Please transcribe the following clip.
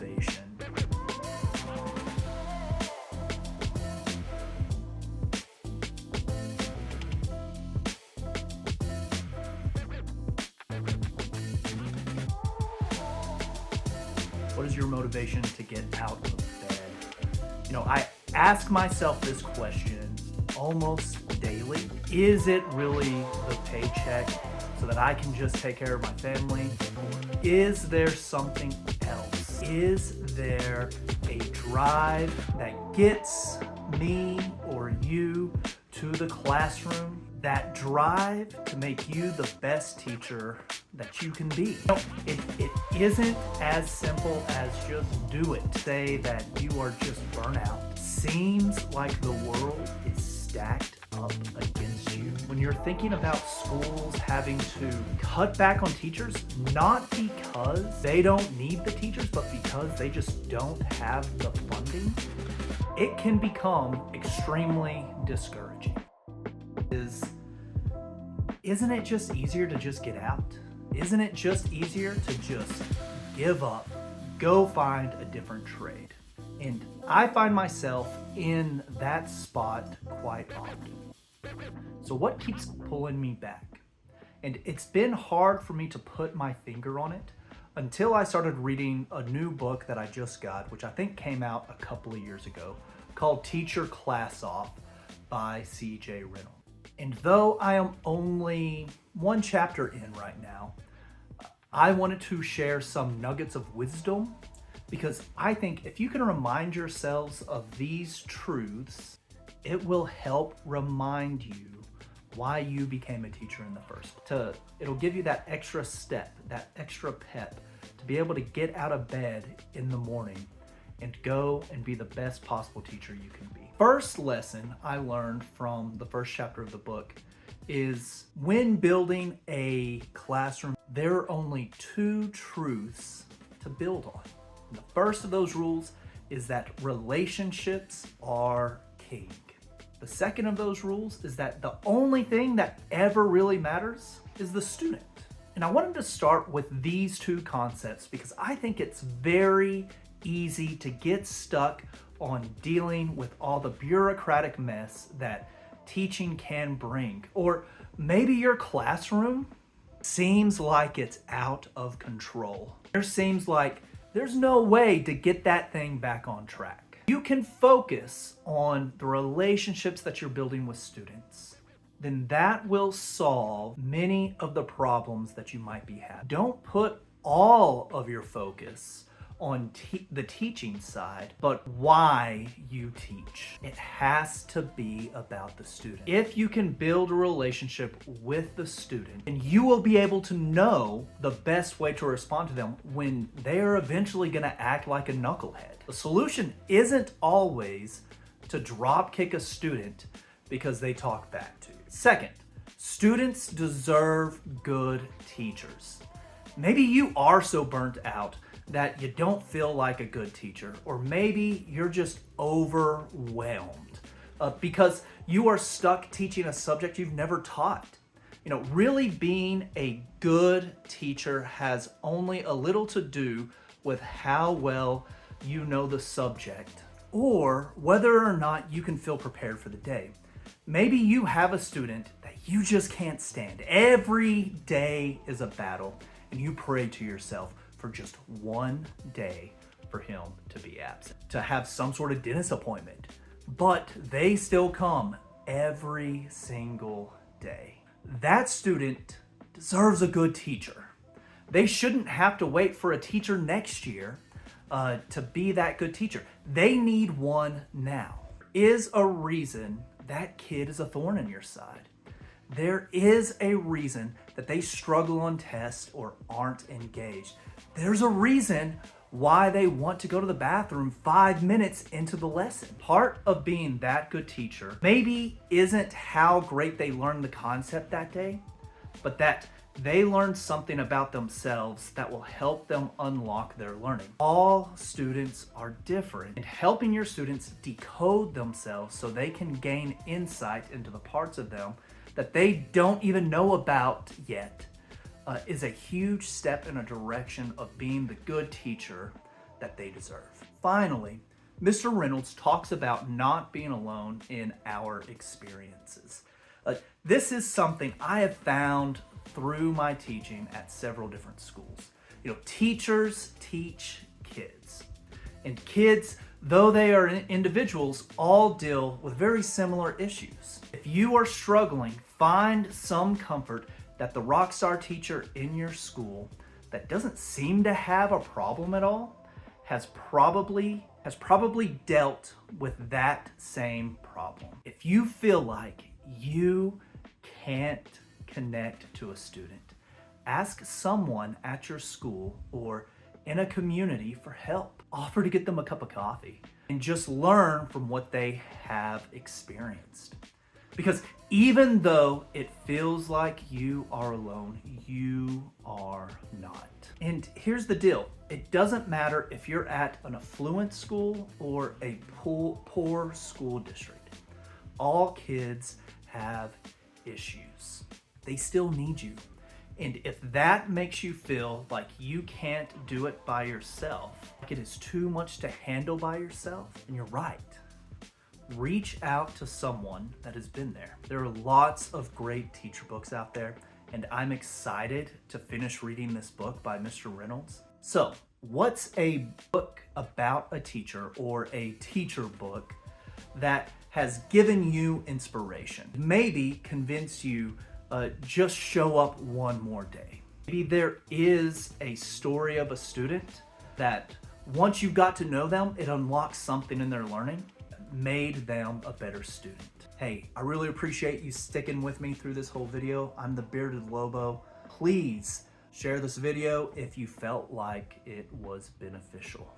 motivation? What is your motivation to get out of bed? I ask myself this question almost daily. Is it really the paycheck so that I can just take care of my family? Or is there something else? Is there a drive that gets me or you to the classroom? That drive to make you the best teacher that you can be. It isn't as simple as just do it. Say that you are just burnout. Seems like the world is stacked up against you. When you're thinking about schools having to cut back on teachers, not because they don't need the teachers, but because they just don't have the funding, it can become extremely discouraging. Isn't it just easier to just get out? Isn't it just easier to just give up, go find a different trade? And I find myself in that spot quite often. So what keeps pulling me back? And it's been hard for me to put my finger on it until I started reading a new book that I just got, which I think came out a couple of years ago, called Teach Your Class Off by CJ Reynolds. And though I am only one chapter in right now, I wanted to share some nuggets of wisdom, because I think if you can remind yourselves of these truths, it will help remind you why you became a teacher in the first place. It'll give you that extra step, that extra pep to be able to get out of bed in the morning and go and be the best possible teacher you can be. First lesson I learned from the first chapter of the book is when building a classroom, there are only two truths to build on. And the first of those rules is that relationships are king. The second of those rules is that the only thing that ever really matters is the student. And I wanted to start with these two concepts because I think it's very easy to get stuck on dealing with all the bureaucratic mess that teaching can bring. Or maybe your classroom seems like it's out of control. There seems like there's no way to get that thing back on track. You can focus on the relationships that you're building with students. Then that will solve many of the problems that you might be having. Don't put all of your focus on the teaching side, but why you teach. It has to be about the student. If you can build a relationship with the student, and you will be able to know the best way to respond to them when they are eventually going to act like a knucklehead. The solution isn't always to drop kick a student because they talk back to you. Second, students deserve good teachers. Maybe you are so burnt out that you don't feel like a good teacher, or maybe you're just overwhelmed because you are stuck teaching a subject you've never taught. Really being a good teacher has only a little to do with how well you know the subject or whether or not you can feel prepared for the day. Maybe you have a student that you just can't stand. Every day is a battle, and you pray to yourself for just one day for him to be absent, to have some sort of dentist appointment. But they still come every single day. That student deserves a good teacher. They shouldn't have to wait for a teacher next year to be that good teacher. They need one now. Is a reason that kid is a thorn in your side. There is a reason that they struggle on tests or aren't engaged. There's a reason why they want to go to the bathroom 5 minutes into the lesson. Part of being that good teacher maybe isn't how great they learned the concept that day, but that they learned something about themselves that will help them unlock their learning. All students are different, and helping your students decode themselves so they can gain insight into the parts of them that they don't even know about yet is a huge step in a direction of being the good teacher that they deserve. Finally, Mr. Reynolds talks about not being alone in our experiences. This is something I have found through my teaching at several different schools. Teachers teach kids. And kids, though they are individuals, all deal with very similar issues. If you are struggling, find some comfort that the rockstar teacher in your school that doesn't seem to have a problem at all has probably dealt with that same problem. If you feel like you can't connect to a student, ask someone at your school or in a community for help. Offer to get them a cup of coffee and just learn from what they have experienced. Because even though it feels like you are alone, you are not. And here's the deal. It doesn't matter if you're at an affluent school or a poor school district. All kids have issues. They still need you. And if that makes you feel like you can't do it by yourself, like it is too much to handle by yourself, then you're right. Reach out to someone that has been there. There are lots of great teacher books out there, and I'm excited to finish reading this book by Mr. Reynolds. So, what's a book about a teacher or a teacher book that has given you inspiration? Maybe convince you just show up one more day. Maybe there is a story of a student that once you got to know them, it unlocks something in their learning, made them a better student. Hey, I really appreciate you sticking with me through this whole video. I'm the Bearded Lobo. Please share this video if you felt like it was beneficial.